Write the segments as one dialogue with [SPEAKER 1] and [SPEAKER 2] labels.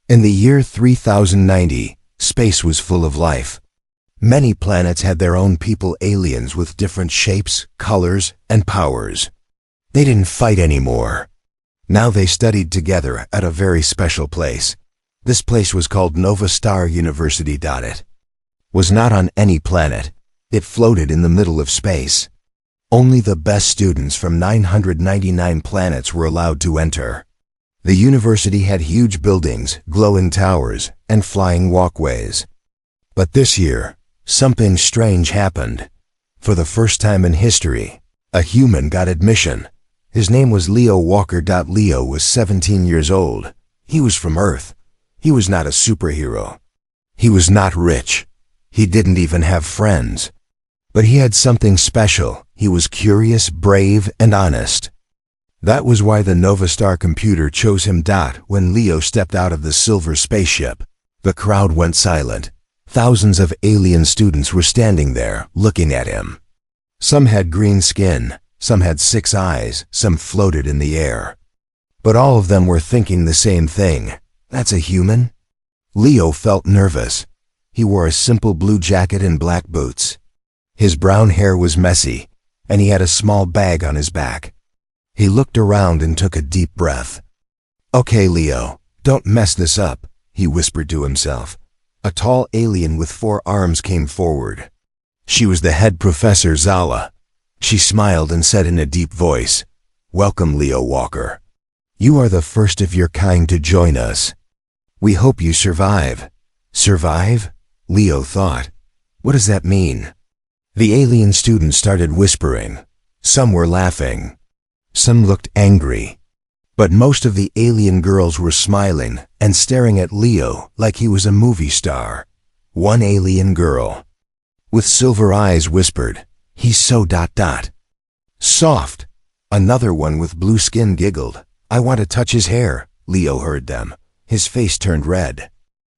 [SPEAKER 1] In the year 3090, space was full of life. Many planets had their own people, aliens with different shapes, colors, and powers. They didn't fight anymore. Now they studied together at a very special place. This place was called Nova Star University. It was not on any planet. It floated in the middle of space. Only the best students from 999 planets were allowed to enter. The university had huge buildings, glowing towers, and flying walkways. But this year, something strange happened. For the first time in history, a human got admission. His name was Leo Walker. Leo was 17 years old. He was from Earth. He was not a superhero. He was not rich. He didn't even have friends. But he had something special. He was curious, brave, and honest. That was why the Nova Star computer chose him. When Leo stepped out of the silver spaceship, the crowd went silent. Thousands of alien students were standing there, looking at him. Some had green skin, some had 6 eyes, some floated in the air. But all of them were thinking the same thing. That's a human? Leo felt nervous. He wore a simple blue jacket and black boots. His brown hair was messy, and he had a small bag on his back. He looked around and took a deep breath. "Okay, Leo, don't mess this up," he whispered to himself. A tall alien with 4 arms came forward. She was the head professor, Zala. She smiled and said in a deep voice, "Welcome, Leo Walker. You are the first of your kind to join us. We hope you survive." Survive? Leo thought. What does that mean? The alien students started whispering. Some were laughing. Some looked angry. But most of the alien girls were smiling and staring at Leo like he was a movie star. One alien girl, with silver eyes, whispered, "He's so ... soft." Another one with blue skin giggled, "I want to touch his hair." Leo heard them. His face turned red.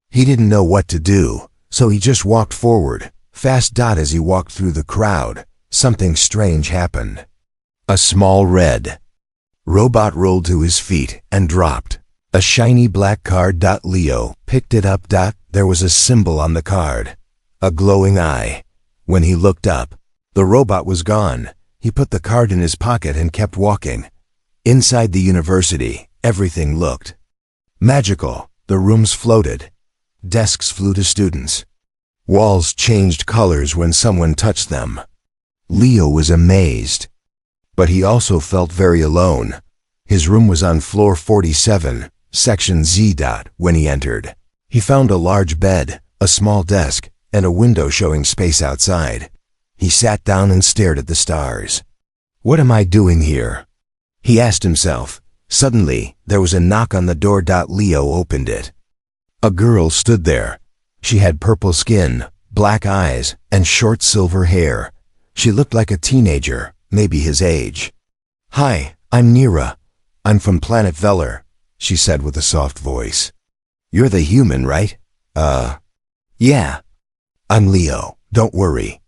[SPEAKER 1] He didn't know what to do, so he just walked forward, fast. As he walked through the crowd, something strange happened. A small red robot rolled to his feet and dropped a shiny black card. Leo picked it up. There was a symbol on the card, a glowing eye. When he looked up, the robot was gone. He put the card in his pocket and kept walking. Inside the university, everything looked magical. The rooms floated. Desks flew to students. Walls changed colors when someone touched them. Leo was amazed. But he also felt very alone. His room was on floor 47, section Z. When he entered, he found a large bed, a small desk, and a window showing space outside. He sat down and stared at the stars. "What am I doing here?" he asked himself. Suddenly, there was a knock on the door. Leo opened it. A girl stood there. She had purple skin, black eyes, and short silver hair. She looked like a teenager, maybe his age. "Hi, I'm Nira. I'm from planet Veller," she said with a soft voice. "You're the human, right?" Yeah. "I'm Leo, don't worry.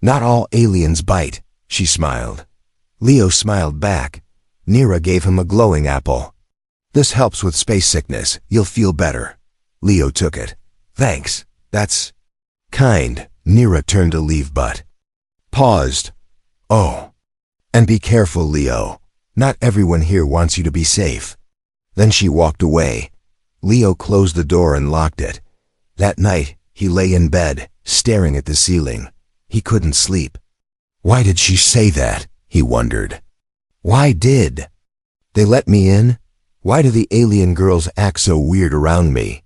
[SPEAKER 1] Not all aliens bite," she smiled. Leo smiled back. Nira gave him a glowing apple. "This helps with space sickness. You'll feel better." Leo took it. "Thanks, that's kind." Nira turned to leave but paused. "Oh, and be careful, Leo. Not everyone here wants you to be safe." Then she walked away. Leo closed the door and locked it. That night, he lay in bed, staring at the ceiling. He couldn't sleep. Why did she say that? He wondered. Why did they let me in? Why do the alien girls act so weird around me?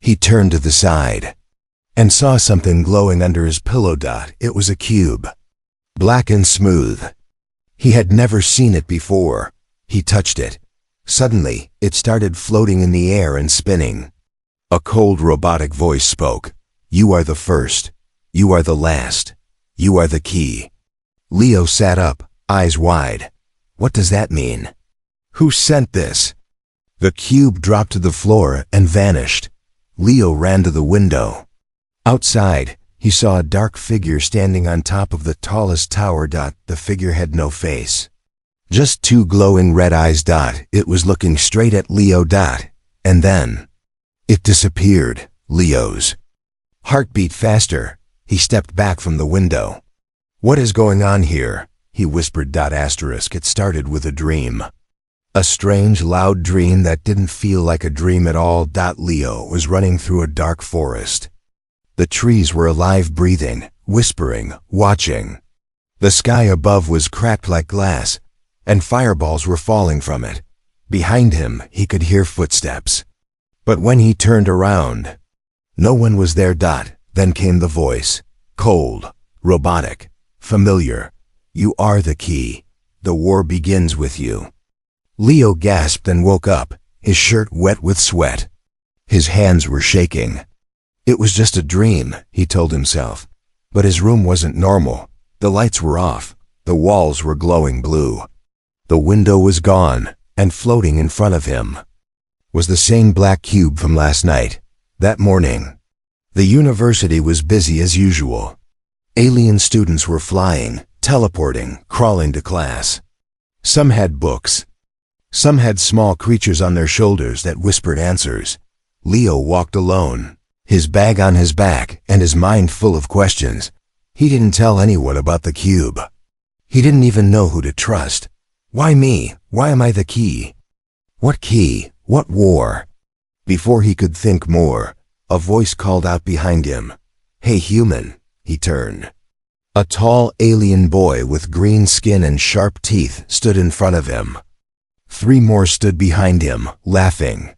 [SPEAKER 1] He turned to the side and saw something glowing under his pillow. It was a cube, black and smooth. He had never seen it before. He touched it. Suddenly, it started floating in the air and spinning. A cold robotic voice spoke. "You are the first. You are the last. You are the key." Leo sat up, eyes wide. What does that mean? Who sent this? The cube dropped to the floor and vanished. Leo ran to the window. Outside, he saw a dark figure standing on top of the tallest tower. The figure had no face. Just two glowing red eyes. It was looking straight at Leo. And then It disappeared. Leo's heart beat faster. He stepped back from the window. "What is going on here?" he whispered. It started with a dream. A strange, loud dream that didn't feel like a dream at all. Leo was running through a dark forest. The trees were alive, breathing, whispering, watching. The sky above was cracked like glass, and fireballs were falling from it. Behind him, he could hear footsteps. But when he turned around, no one was there. Then came the voice, cold, robotic, familiar. "You are the key. The war begins with you." Leo gasped and woke up, his shirt wet with sweat. His hands were shaking. It was just a dream, he told himself. But his room wasn't normal. The lights were off. The walls were glowing blue. The window was gone, and floating in front of him was the same black cube from last night. That morning, the university was busy as usual. Alien students were flying, teleporting, crawling to class. Some had books. Some had small creatures on their shoulders that whispered answers. Leo walked alone, his bag on his back and his mind full of questions. He didn't tell anyone about the cube. He didn't even know who to trust. Why me? Why am I the key? What key? What war? Before he could think more, a voice called out behind him. "Hey human," he turned. A tall alien boy with green skin and sharp teeth stood in front of him. 3 more stood behind him, laughing.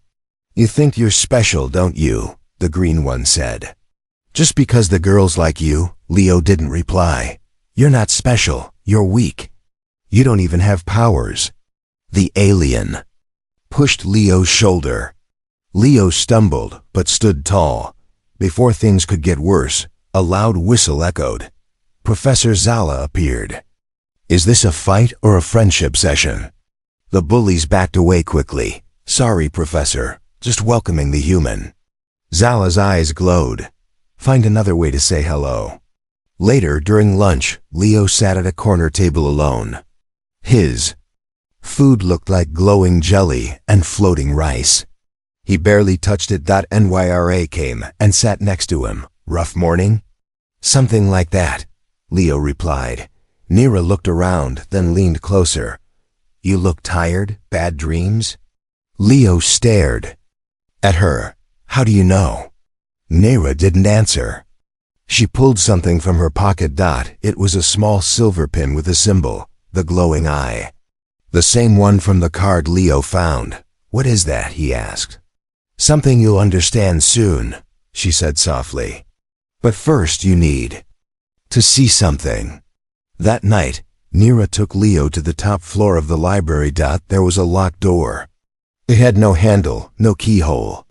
[SPEAKER 1] "You think you're special, don't you?" the green one said. "Just because the girls like you," Leo didn't reply. "You're not special, you're weak. You don't even have powers." The alien pushed Leo's shoulder. Leo stumbled, but stood tall. Before things could get worse, a loud whistle echoed. Professor Zala appeared. "Is this a fight or a friendship session?" The bullies backed away quickly. "Sorry, Professor, just welcoming the human." Zala's eyes glowed. "Find another way to say hello." Later, during lunch, Leo sat at a corner table alone. His food looked like glowing jelly and floating rice. He barely touched it. Nyra came and sat next to him. "Rough morning?" "Something like that," Leo replied. Nira looked around, then leaned closer. "You look tired? Bad dreams?" Leo stared at her. "How do you know?" Nira didn't answer. She pulled something from her pocket. It was a small silver pin with a symbol, the glowing eye. The same one from the card Leo found. "What is that?" he asked. "Something you'll understand soon," she said softly. "But first you need to see something." That night, Nira took Leo to the top floor of the library. There was a locked door. It had no handle, no keyhole.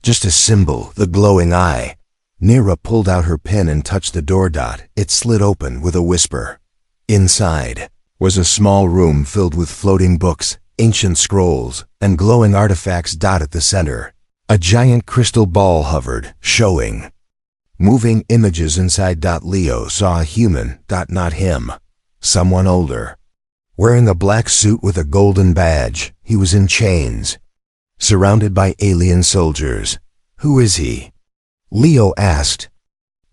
[SPEAKER 1] Just a symbol, the glowing eye. Nira pulled out her pen and touched the door. It slid open with a whisper. Inside was a small room filled with floating books, ancient scrolls, and glowing artifacts. At the center, a giant crystal ball hovered, showing moving images inside. Leo saw a human. Not him. Someone older. Wearing a black suit with a golden badge, he was in chains, surrounded by alien soldiers. "Who is he?" Leo asked.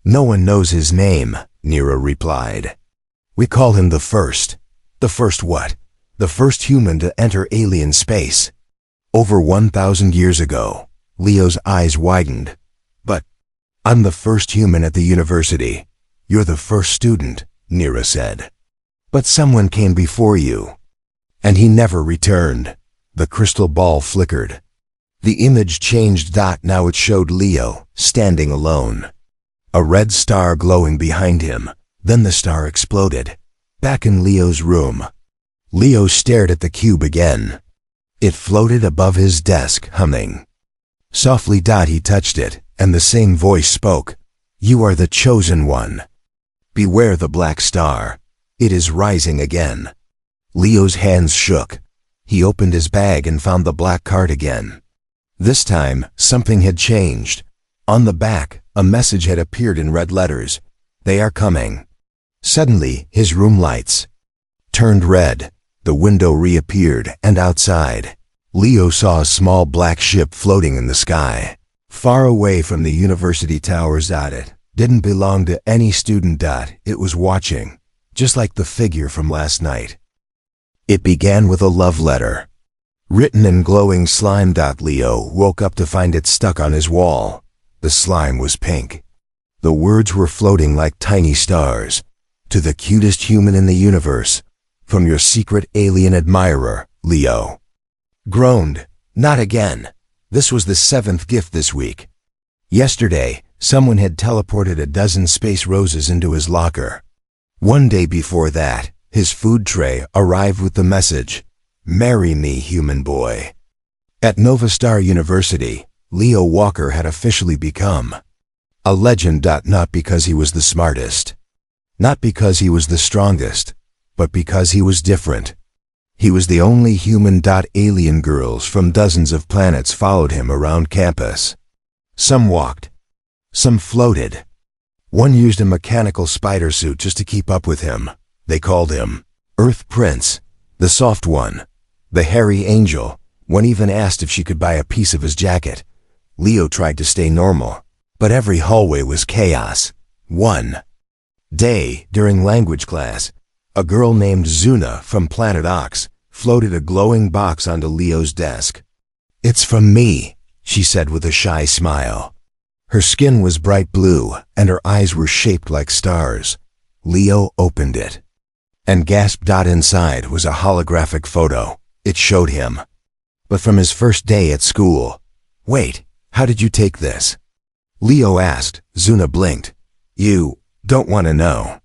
[SPEAKER 1] "No one knows his name," Nira replied. "We call him the First." "The First what?" "The first human to enter alien space. Over 1,000 years ago." Leo's eyes widened. "But I'm the first human at the university." "You're the first student," Nira said. "But someone came before you, and he never returned." The crystal ball flickered. The image changed. Now it showed Leo, standing alone. A red star glowing behind him. Then the star exploded. Back in Leo's room, Leo stared at the cube again. It floated above his desk, humming softly. He touched it, and the same voice spoke. "You are the chosen one. Beware the black star. It is rising again." Leo's hands shook. He opened his bag and found the black card again. This time, something had changed. On the back, a message had appeared in red letters. "They are coming." Suddenly, his room lights turned red. The window reappeared, and outside, Leo saw a small black ship floating in the sky. Far away from the university towers. It didn't belong to any student. It was watching, just like the figure from last night. It began with a love letter, written in glowing slime. Leo woke up to find it stuck on his wall. The slime was pink. The words were floating like tiny stars. To the cutest human in the universe, from your secret alien admirer, Leo. Groaned, not again. This was the 7th gift this week. Yesterday, someone had teleported a dozen space roses into his locker. One day before that, his food tray arrived with the message, "Marry me, human boy." At Nova Star University, Leo Walker had officially become a legend. Not because he was the smartest, not because he was the strongest, but because he was different. He was the only human. Alien girls from dozens of planets followed him around campus. Some walked, some floated. One used a mechanical spider suit just to keep up with him. They called him Earth Prince, the soft one, the hairy angel. One even asked if she could buy a piece of his jacket. Leo tried to stay normal, but every hallway was chaos. One day, during language class, a girl named Zuna from Planet Ox floated a glowing box onto Leo's desk. "It's from me," she said with a shy smile. Her skin was bright blue, and her eyes were shaped like stars. Leo opened it and gasped. Inside was a holographic photo. It showed him, but from his first day at school. "Wait, how did you take this?" Leo asked. Zuna blinked. "You don't want to know."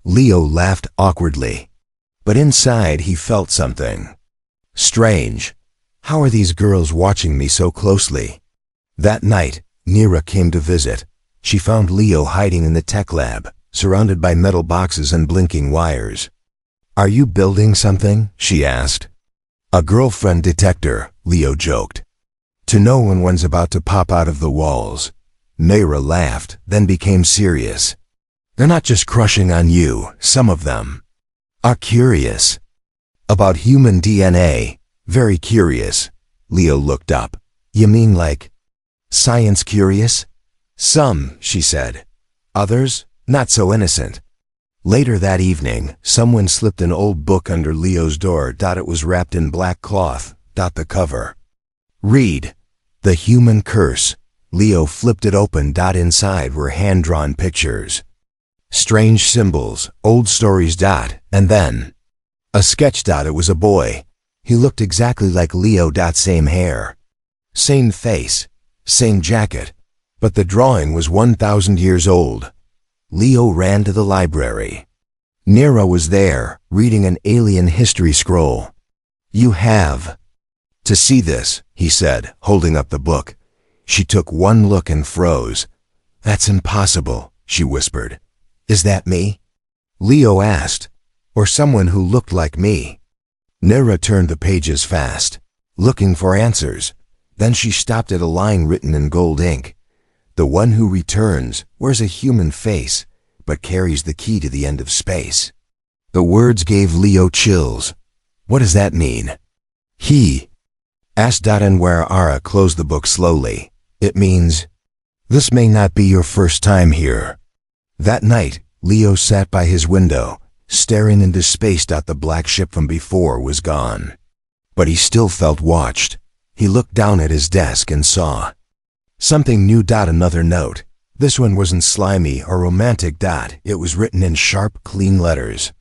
[SPEAKER 1] Leo laughed awkwardly, but inside he felt something strange. How are these girls watching me so closely? That night, Nira came to visit. She found Leo hiding in the tech lab, surrounded by metal boxes and blinking wires. "Are you building something?" she asked. "A girlfriend detector," Leo joked, "to know when one's about to pop out of the walls." Nira laughed, then became serious. "They're not just crushing on you, some of them are curious about human DNA. Very curious." Leo looked up. "You mean like science curious?" "Some," she said. "Others, not so innocent." Later that evening, someone slipped an old book under Leo's door. It was wrapped in black cloth. The cover read, "The Human Curse." Leo flipped it open. Inside were hand-drawn pictures, strange symbols, old stories. And then a sketch. It was a boy. He looked exactly like Leo. Same hair, same face, same jacket, but the drawing was 1,000 years old. Leo ran to the library. Nira was there, reading an alien history scroll. "You have to see this," he said, holding up the book. She took one look and froze. "That's impossible," she whispered. "Is that me?" Leo asked. "Or someone who looked like me?" Nira turned the pages fast, looking for answers. Then she stopped at a line written in gold ink. "The one who returns wears a human face, but carries the key to the end of space." The words gave Leo chills. "What does that mean?" He asked. And where Ara closed the book slowly. "It means, this may not be your first time here." That night, Leo sat by his window, staring into space. The black ship from before was gone, but he still felt watched. He looked down at his desk and saw something new. Another note. This one wasn't slimy or romantic. It was written in sharp, clean letters.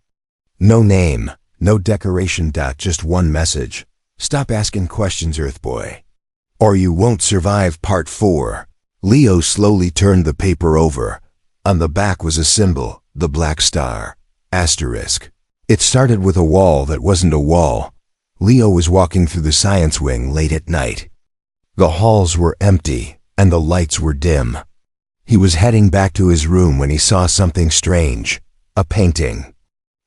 [SPEAKER 1] No name, no decoration. Just one message. "Stop asking questions, Earthboy, or you won't survive Part 4. Leo slowly turned the paper over. On the back was a symbol, the black star, asterisk. It started with a wall that wasn't a wall. Leo was walking through the science wing late at night. The halls were empty, and the lights were dim. He was heading back to his room when he saw something strange, a painting.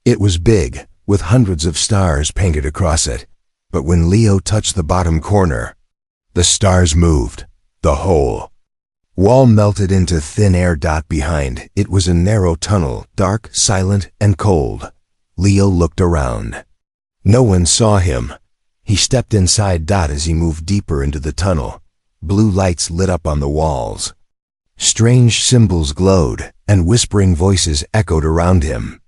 [SPEAKER 1] It was big, with hundreds of stars painted across it. But when Leo touched the bottom corner, the stars moved. The whole wall melted into thin air. Behind it was a narrow tunnel, dark, silent, and cold. Leo looked around. No one saw him. He stepped inside. As he moved deeper into the tunnel, blue lights lit up on the walls. Strange symbols glowed, and whispering voices echoed around him.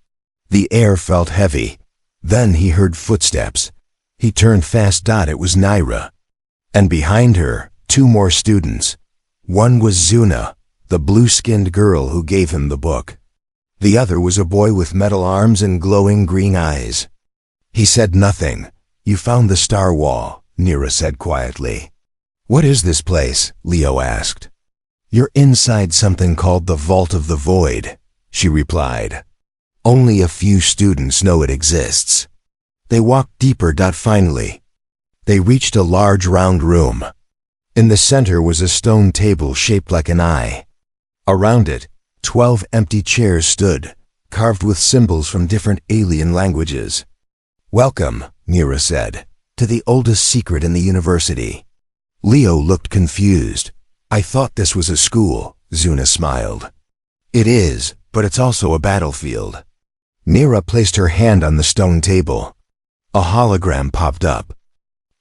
[SPEAKER 1] The air felt heavy. Then he heard footsteps. He turned fast. It was Naira. And behind her, two more students. One was Zuna, the blue-skinned girl who gave him the book. The other was a boy with metal arms and glowing green eyes. He said nothing. "You found the star wall," Naira said quietly. "What is this place?" Leo asked. "You're inside something called the Vault of the Void," she replied. "Only a few students know it exists." They walked deeper. Finally, they reached a large round room. In the center was a stone table shaped like an eye. Around it, 12 empty chairs stood, carved with symbols from different alien languages. "Welcome," Naira said, "to the oldest secret in the university." Leo looked confused. "I thought this was a school," Zuna smiled. "It is, but it's also a battlefield." Naira placed her hand on the stone table. A hologram popped up,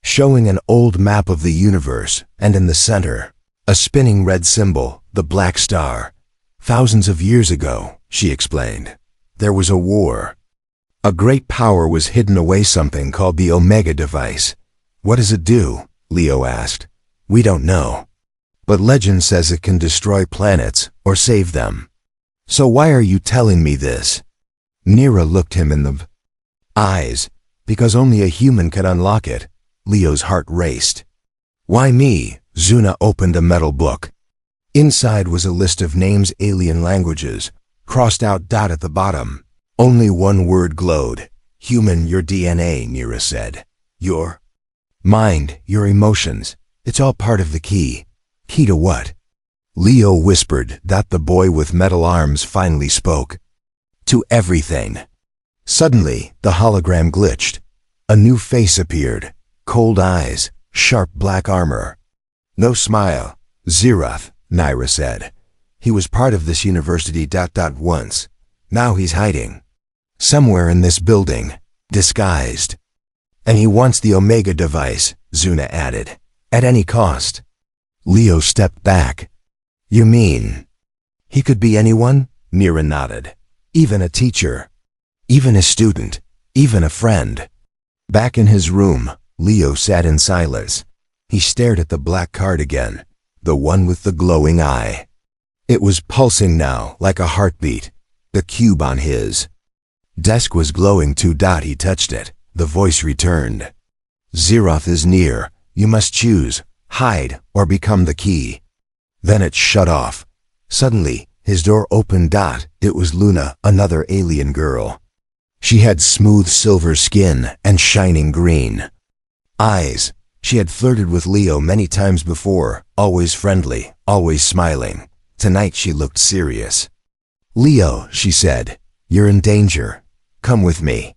[SPEAKER 1] showing an old map of the universe, and in the center, a spinning red symbol, the Black Star. "Thousands of years ago," she explained, "there was a war. A great power was hidden away, something called the Omega device." "What does it do?" Leo asked. "We don't know. But legend says it can destroy planets or save them." "So why are you telling me this?" Naira looked him in the eyes. "Because only a human can unlock it." Leo's heart raced. "Why me?" Zuna opened a metal book. Inside was a list of names, alien languages, crossed out. At the bottom, only one word glowed. "Human, your DNA," Naira said. "Your mind, your emotions. It's all part of the key." "Key to what?" Leo whispered. The boy with metal arms finally spoke. "To everything." Suddenly, the hologram glitched. A new face appeared. Cold eyes, sharp black armor. "No smile." "Zeroth," Naira said. "He was part of this university. Once. Now he's hiding. Somewhere in this building, disguised. And he wants the Omega device," Zuna added. "At any cost." Leo stepped back. "You mean he could be anyone?" Naira nodded. "Even a teacher. Even a student. Even a friend." Back in his room, Leo sat in silence. He stared at the black card again, the one with the glowing eye. It was pulsing now, like a heartbeat. The cube on his desk was glowing too. He touched it. The voice returned. "Zeroth is near. You must choose, hide or become the key." Then it shut off. Suddenly, his door opened. It was Luna, another alien girl. She had smooth silver skin and shining green eyes. She had flirted with Leo many times before, always friendly, always smiling. Tonight she looked serious. "Leo," she said, "you're in danger. Come with me."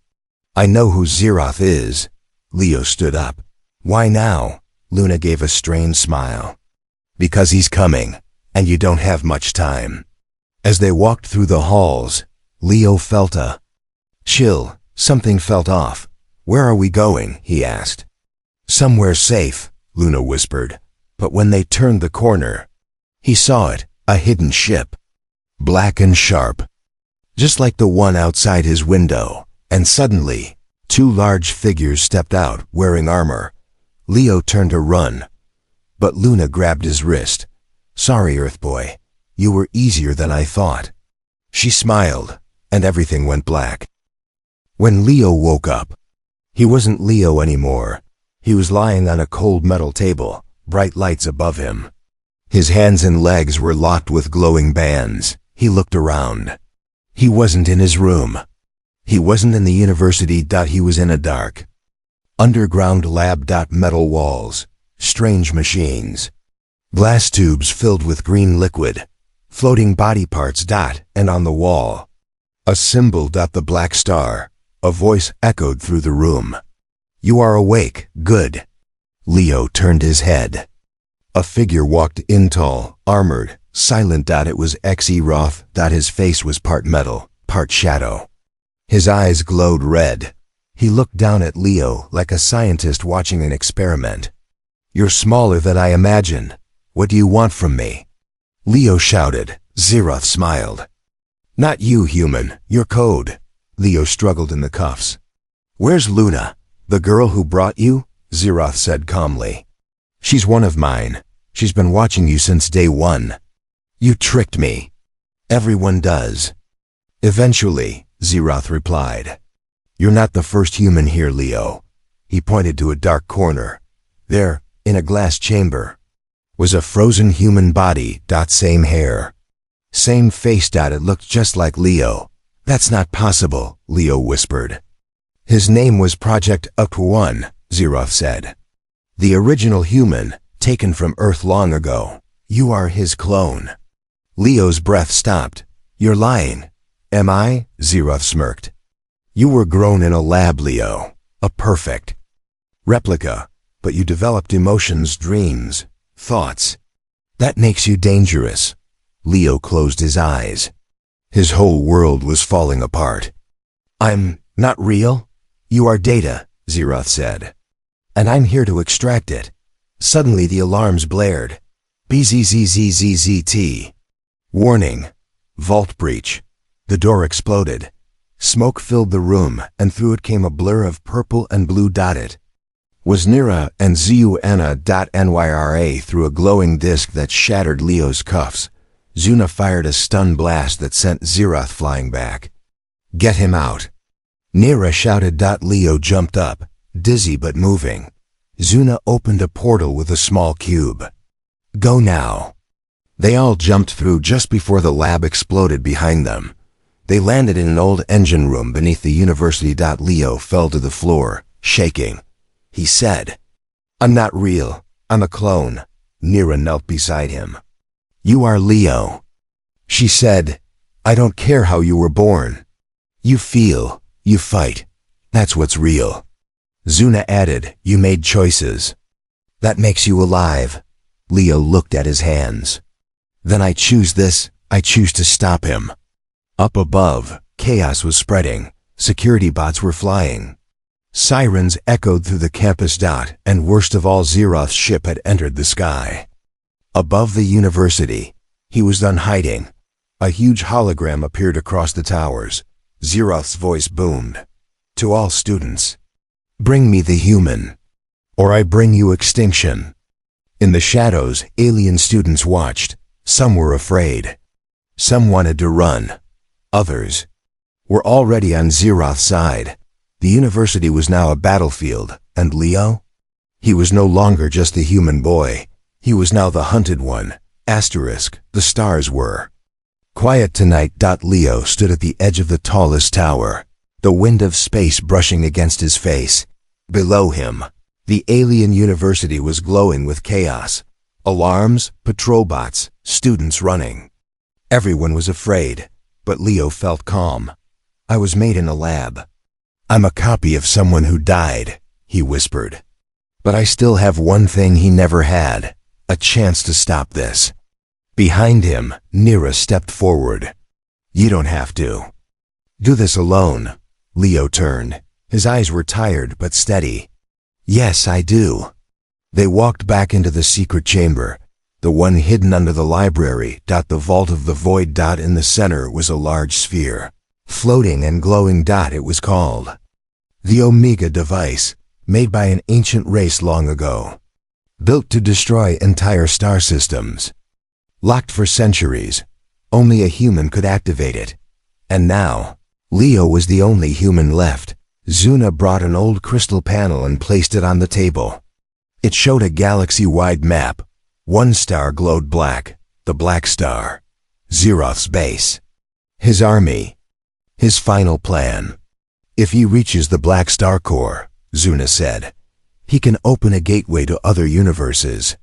[SPEAKER 1] "I know who Zeroth is." Leo stood up. "Why now?" Luna gave a strained smile. "Because he's coming, and you don't have much time." As they walked through the halls, Leo felt a chill. Something felt off. "Where are we going?" he asked. "Somewhere safe," Luna whispered. But when they turned the corner, he saw it, a hidden ship. Black and sharp, just like the one outside his window. And suddenly, two large figures stepped out, wearing armor. Leo turned to run, but Luna grabbed his wrist. "Sorry, Earthboy. You were easier than I thought." She smiled, and everything went black. When Leo woke up, he wasn't Leo anymore. He was lying on a cold metal table, bright lights above him. His hands and legs were locked with glowing bands. He looked around. He wasn't in his room. He wasn't in the university. He was in a dark, underground lab. Metal walls, strange machines, glass tubes filled with green liquid, floating body parts. And on the wall, a symbol. The Black Star. A voice echoed through the room. "You are awake. Good." Leo turned his head. A figure walked in, tall, armored, silent. It was Zeroth. His face was part metal, part shadow. His eyes glowed red. He looked down at Leo like a scientist watching an experiment. "You're smaller than I imagined," What do you want from me? Leo shouted. Zeroth smiled. Not you, human, your code. Leo struggled in the cuffs. Where's Luna? The girl who brought you? Zeroth said calmly. She's one of mine. She's been watching you since day one. You tricked me. Everyone does. Eventually, Zeroth replied. You're not the first human here, Leo. He pointed to a dark corner. There, in a glass chamber, was a frozen human body. Same hair. Same face. It looked just like Leo. That's not possible, Leo whispered. His name was Project Up-1, Zeroth said. The original human, taken from Earth long ago. You are his clone. Leo's breath stopped. You're lying. Am I? Zeroth smirked. You were grown in a lab, Leo. A perfect replica, but you developed emotions, dreams, thoughts. That makes you dangerous. Leo closed his eyes. His whole world was falling apart. I'm not real. You are data, Zeroth said. And I'm here to extract it. Suddenly the alarms blared. BZZZZZT. Warning. Vault breach. The door exploded. Smoke filled the room, and through it came a blur of purple and blue. It was Nira and Zuna.Nyra through a glowing disc that shattered Leo's cuffs. Zuna fired a stun blast that sent Zeroth flying back. Get him out. Nira shouted. Leo jumped up, dizzy but moving. Zuna opened a portal with a small cube. Go now. They all jumped through just before the lab exploded behind them. They landed in an old engine room beneath the university. Leo fell to the floor, shaking. He said, I'm not real. I'm a clone. Nira knelt beside him. You are Leo. She said, I don't care how you were born. You feel, you fight. That's what's real. Zuna added, you made choices. That makes you alive. Leo looked at his hands. Then I choose this. I choose to stop him. Up above, chaos was spreading. Security bots were flying. Sirens echoed through the campus. And worst of all, Zeroth's ship had entered the sky. Above the university, he was done hiding. A huge hologram appeared across the towers. Zeroth's voice boomed. To all students, bring me the human, or I bring you extinction. In the shadows, alien students watched. Some were afraid. Some wanted to run. Others were already on Zeroth's side. The university was now a battlefield, and Leo? He was no longer just the human boy. He was now the hunted one. Asterisk, the stars were quiet tonight. Leo stood at the edge of the tallest tower, the wind of space brushing against his face. Below him, the alien university was glowing with chaos. Alarms, patrol bots, students running. Everyone was afraid, but Leo felt calm. I was made in a lab. I'm a copy of someone who died, he whispered. But I still have one thing he never had. A chance to stop this. Behind him, Nira stepped forward. You don't have to do this alone. Leo turned. His eyes were tired but steady. Yes, I do. They walked back into the secret chamber, the one hidden under the library. The vault of the void. In the center was a large sphere, floating and glowing. It was called the Omega device, made by an ancient race long ago. Built to destroy entire star systems. Locked for centuries. Only a human could activate it. And now, Leo was the only human left. Zuna brought an old crystal panel and placed it on the table. It showed a galaxy-wide map. One star glowed black, the Black Star. Zeroth's base. His army. His final plan. If he reaches the Black Star core, Zuna said, he can open a gateway to other universes.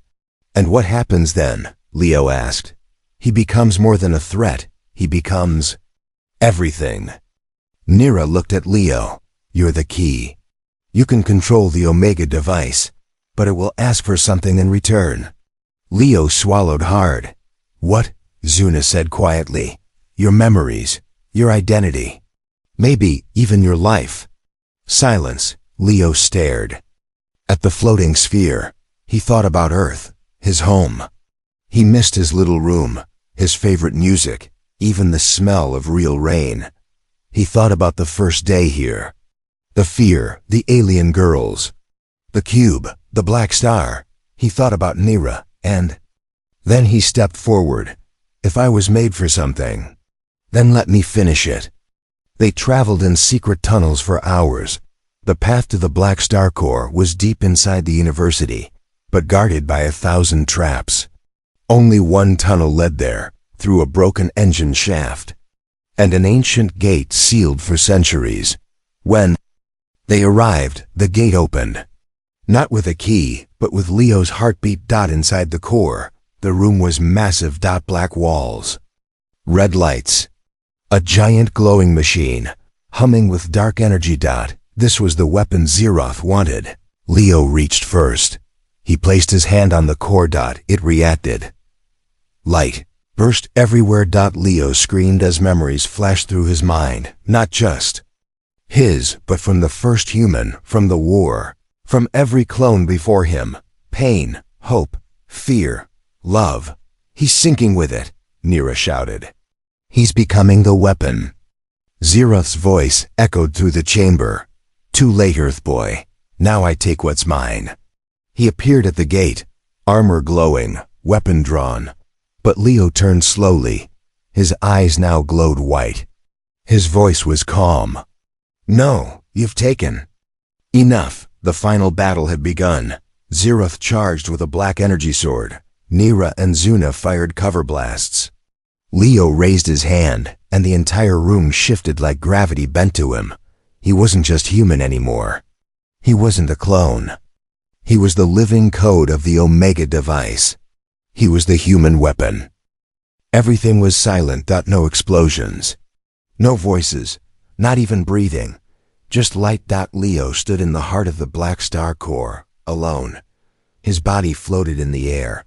[SPEAKER 1] And what happens then? Leo asked. He becomes more than a threat. He becomes everything. Nira looked at Leo. You're the key. You can control the Omega device, but it will ask for something in return. Leo swallowed hard. What? Zuna said quietly. Your memories, your identity, maybe even your life. Silence. Leo stared at the floating sphere. He thought about Earth, his home. He missed his little room, his favorite music, even the smell of real rain. He thought about the first day here. The fear, the alien girls, the cube, the black star. He thought about Nira, and then he stepped forward. If I was made for something, then let me finish it. They traveled in secret tunnels for hours. The path to the Black Star Core was deep inside the university, but guarded by 1,000 traps. Only one tunnel led there, through a broken engine shaft, and an ancient gate sealed for centuries. When they arrived, the gate opened. Not with a key, but with Leo's heartbeat. Inside the core, the room was massive. Black walls, red lights, a giant glowing machine, humming with dark energy. This was the weapon Zeroth wanted. Leo reached first. He placed his hand on the core. It reacted. Light burst everywhere. Leo screamed as memories flashed through his mind, not just his, but from the first human, from the war, from every clone before him. Pain, hope, fear, love. He's sinking with it, Nira shouted. He's becoming the weapon. Zeroth's voice echoed through the chamber. Too late, Earthboy. Now I take what's mine. He appeared at the gate, armor glowing, weapon drawn. But Leo turned slowly. His eyes now glowed white. His voice was calm. No, you've taken enough. The final battle had begun. Zeroth charged with a black energy sword. Nira and Zuna fired cover blasts. Leo raised his hand, and the entire room shifted like gravity bent to him. He wasn't just human anymore. He wasn't a clone. He was the living code of the Omega device. He was the human weapon. Everything was silent. No explosions. No voices. Not even breathing. Just light. Leo stood in the heart of the Black Star Core, alone. His body floated in the air.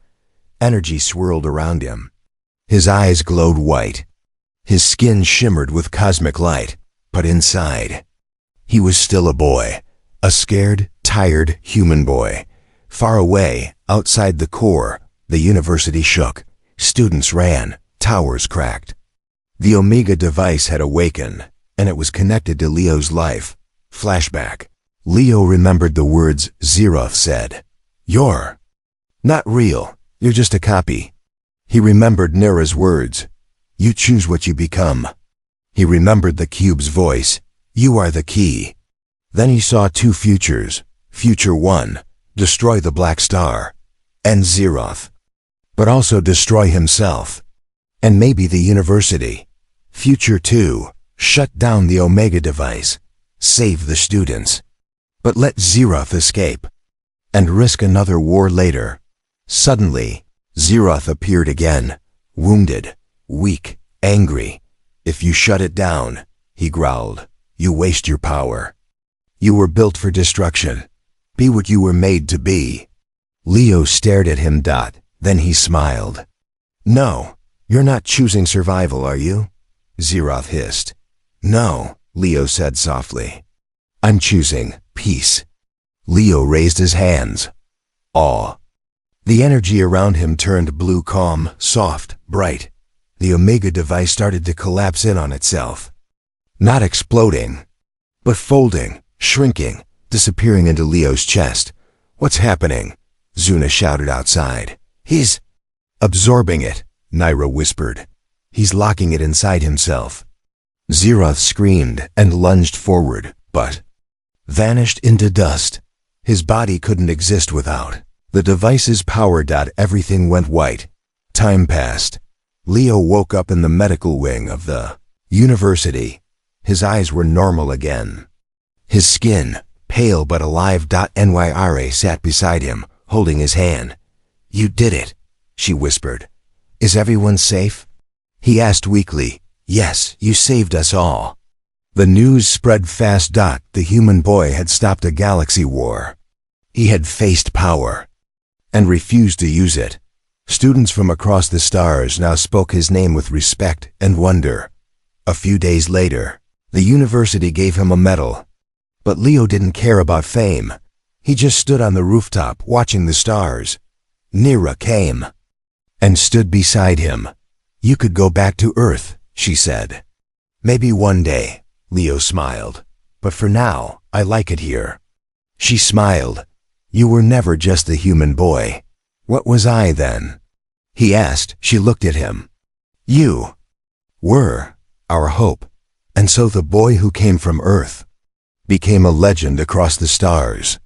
[SPEAKER 1] Energy swirled around him. His eyes glowed white. His skin shimmered with cosmic light. But inside, he was still a boy. A scared, tired human boy. Far away, outside the core, the university shook. Students ran. Towers cracked. The Omega device had awakened, and it was connected to Leo's life. Flashback. Leo remembered the words Zeroth said. You're not real. You're just a copy. He remembered Nira's words. You choose what you become. He remembered the cube's voice. You are the key. Then he saw two futures. Future 1, destroy the Black Star, and Zeroth. But also destroy himself, and maybe the university. Future 2, shut down the Omega device, save the students, but let Zeroth escape, and risk another war later. Suddenly, Zeroth appeared again, wounded, weak, angry. If you shut it down, he growled, you waste your power. You were built for destruction. Be what you were made to be. Leo stared at him. Then he smiled. No, you're not choosing survival, are you? Zeroth hissed. No, Leo said softly. I'm choosing peace. Leo raised his hands. Awe. The energy around him turned blue, calm, soft, bright. The Omega device started to collapse in on itself. Not exploding, but folding, shrinking, disappearing into Leo's chest. What's happening? Zuna shouted outside. He's absorbing it, Nira whispered. He's locking it inside himself. Zeroth screamed and lunged forward, but vanished into dust. His body couldn't exist without the device's power. Everything went white. Time passed. Leo woke up in the medical wing of the university. His eyes were normal again. His skin, pale but alive. Nyra sat beside him, holding his hand. You did it, she whispered. Is everyone safe? He asked weakly. Yes, you saved us all. The news spread fast. The human boy had stopped a galaxy war. He had faced power and refused to use it. Students from across the stars now spoke his name with respect and wonder. A few days later, the university gave him a medal. But Leo didn't care about fame. He just stood on the rooftop watching the stars. Nira came. and stood beside him. "You could go back to Earth," she said. "Maybe one day," Leo smiled. "But for now, I like it here." She smiled. "You were never just a human boy. What was I then?" he asked. She looked at him. "You were our hope." And so the boy who came from Earth became a legend across the stars.